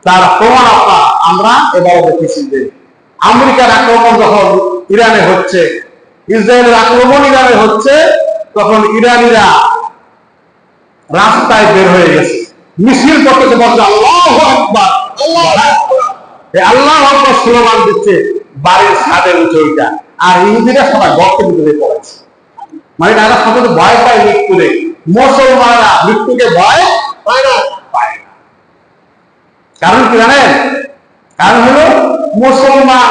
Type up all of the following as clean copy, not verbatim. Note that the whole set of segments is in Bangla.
তার প্রমাণ আমরা এবারও দেখেছি যে আমেরিকার আক্রমণ যখন ইরানে হচ্ছে, ইসরায়েলের আক্রমণ ইরানে হচ্ছে, তখন ইরানিরা রাস্তায় বের হয়ে গেছে, মিছিল করতেছে, বলছে আল্লাহু আকবার, আল্লাহু আকবার স্লোগান দিচ্ছে, বাড়ির ছাদের উঠে ওইটা। আর ইহুদিরা সবাই গর্তের ভিতরে পড়েছে। মানে তারা সবাই ভয় পায় মৃত্যুরে, মুসলমানরা মৃত্যুকে ভয় পায় না। কারণ কি জানেন? কারণ হলো মুসলমান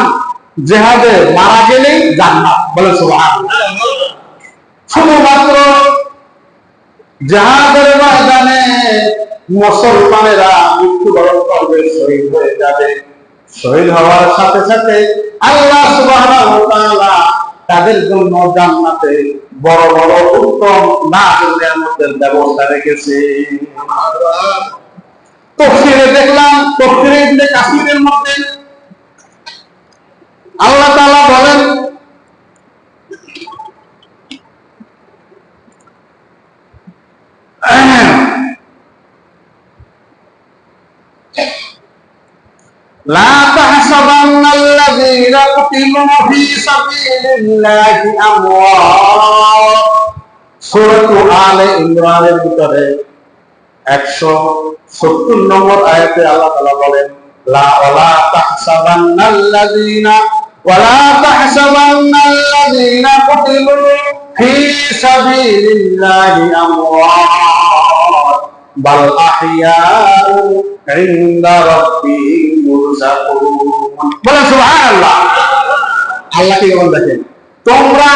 জেহাদে মারা গেলেই জান্নাত, বলে সুবহানাল্লাহ। শুধুমাত্র জাহাজের ময়দানে মুসলমানেরা মৃত্যুবরণ করবে, শহীদ হয়ে যাবে। শহীদ হওয়ার সাথে সাথে আল্লাহ সুবহানাহু ওয়া তাআলা তাদের জন্য জান্নাতে বড় বড় উত্তম নিয়ামতের ব্যবস্থা রেখেছে। তাফসীরে দেখলাম, তাফসীরে ইবনে কাসিরের মধ্যে আল্লাহ তাআলা বলেন, লা তাহসাবান্নাল্লাযীনা কুতিলু ফী সাবিলিল্লাহি আমওয়াত। সূরা আলে ইমরানের ভিতরে 170 নম্বর আয়াতে আল্লাহ তাআলা বলেন, ওয়ালা তাহসাবান্নাল্লাযীনা কুতিলু ফী সাবিলিল্লাহি আমওয়াত বাল আহইয়াউ ইনদা রাব্বিহিম ইউরযাকুন। বলেন সুবহানাল্লাহ। আল্লাহ কি বলেন দেখেন, তোমরা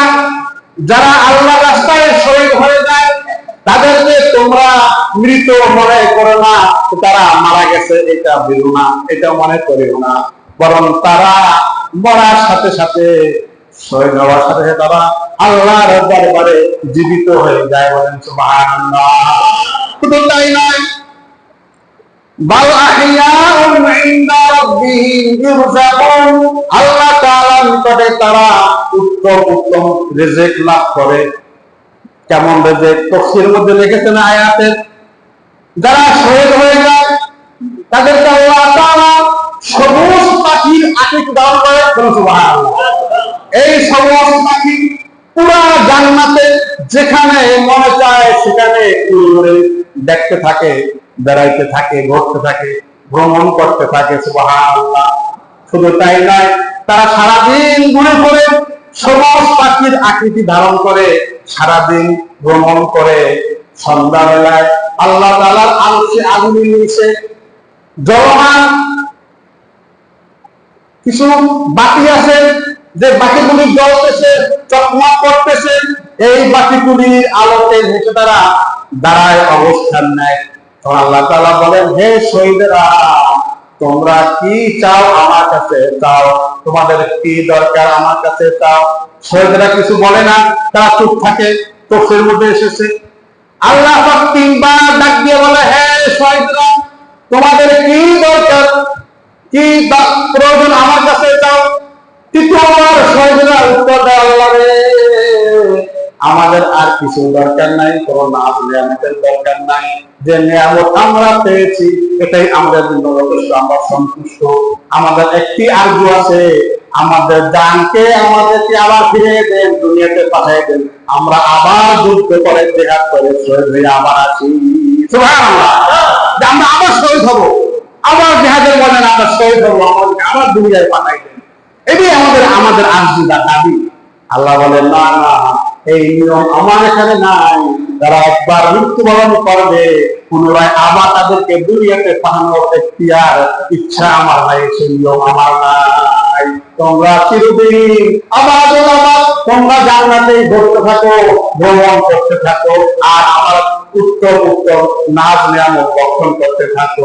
যারা আল্লাহর রাস্তায় শহীদ হয়ে যায় তাদেরকে তোমরা মৃত মনে করো না, তারা মারা গেছে এটা ভেবো না, এটা মনে করিও না, বরং তারা মরার সাথে সাথে, শহীদ হওয়ার সাথে সাথে তারা আল্লাহর দরবারে জীবিত হয়ে যায়। বলেন সুবহানাল্লাহ। শুধু তাই নয়, বাল আহইয়াউন ইনদা রাব্বিহিম ইউরযাকুন, আল্লাহ তাআলার নিকটে তারা উত্তম উত্তম রিজিক লাভ করে। কেমন রিজিক? তাফসীরের মধ্যে লিখেছেন আয়াতে, যারা শহীদ হয়ে যায় তাদেরকে আল্লাহ তাআলা সবুজ পাখির আকৃতি দান করে। সুবহানাল্লাহ। এই সবুজ পাখি পুরা জান্নাতে যেখানে মনে চায় সেখানে উড়ে দেখতে থাকে, বেড়াইতে থাকে, ঘুরতে থাকে, ভ্রমণ করতে থাকে। সুবহানাল্লাহ। শুধু তাই নয়, তারা সারাদিন ঘুরে ঘুরে সবুজ পাখির আকৃতি ধারণ করে সারাদিন ভ্রমণ করে। সন্ধ্যাবেলায় আল্লাহ তাআলার আরশে আগুনের নিচে জ্বলমান কিছু বাতি আছে, যে বাতিগুলি জ্বলতেছে, চকমক করতেছে। এই বাতিগুলির আলোতে হেঁটে তারা দাঁড়ায়, অবস্থান নেয়। তখন আল্লাহ তাআলা বলেন, হে শহীদেরা, তোমরা কি চাও আমার কাছে চাও, তোমাদের কি দরকার আমার কাছে চাও। শহীদেরা কিছু বলে না, তারা চুপ থাকে। তাফসীরের মধ্যে এসেছে আল্লাহ পাক তিনবার ডাক দিয়ে বলে, হে শহীদরা, তোমাদের কি দরকার, কি প্রয়োজন আমার কাছে চাও। তৃতীয়বার শহীদরা উত্তর দেয়, আল্লাহ রে, আমাদের আর কিছু দরকার নাই, কোনো নাজ নিয়ামতের দরকার নাই। যে নিয়ামত আমরা পেয়েছি এটাই আমাদের জন্য যথেষ্ট, আমরা সন্তুষ্ট। আমাদের একটি আরজু আছে, আমাদের জানকে আমাদেরকে আবার ফিরে দেন, দুনিয়াতে পাঠিয়ে দেন, আমরা আবার যুদ্ধ করে জিহাদ করে শহীদ হয়ে আবার আসি। সুবহানাল্লাহ। আমরা আবার শহীদ হব, আবার জিহাদের ময়দানে আমরা শহীদ হব, আমাদেরকে আবার দুনিয়ায় পাঠাই দেন। এটাই আমাদের আরজু, দাবি। আল্লাহ বলেন, না না, এই নিয়ম আমার এখানে নাই। যারা একবার মৃত্যুবরণ করবে পুনরায় আবার তাদেরকে দুনিয়াতে পাঠানোর এখতিয়ার, ইচ্ছা আমার নাই, সেই নিয়ম আমার নাই। তোমরা চিরদিন আবার তোমরা জান্নাতেই ঘুরতে থাকো, ভ্রমণ করতে থাকো, আর আমার উত্তম উত্তম নাজ নিয়ামত ভক্ষণ করতে থাকো।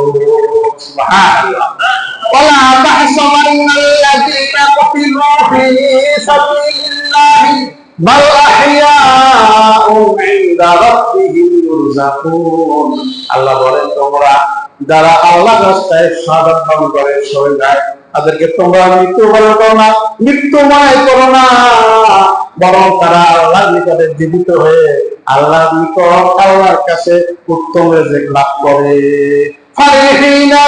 সুবহানাল্লাহ। ওয়ালা তাহসাবান্নাল্লাযীনা কুতিলু ফী সাবিলিল্লাহি বাল আহইয়াউন ইনদা রাব্বিহিম ইউরযাকুন। আল্লাহ বলেন, তোমরা যারা আল্লাহর রাস্তায় শাহাদাত বরণ করে শহীদ হয় তাদেরকে তোমরা মৃত্যুবরণ করো না, মৃত্যুময় করো না, বরং তারা আল্লাহর নিকটে জীবিত হয়ে আল্লাহর নিকট, আল্লাহর কাছে উত্তম রিজিক লাভ করে। ফারিহিনা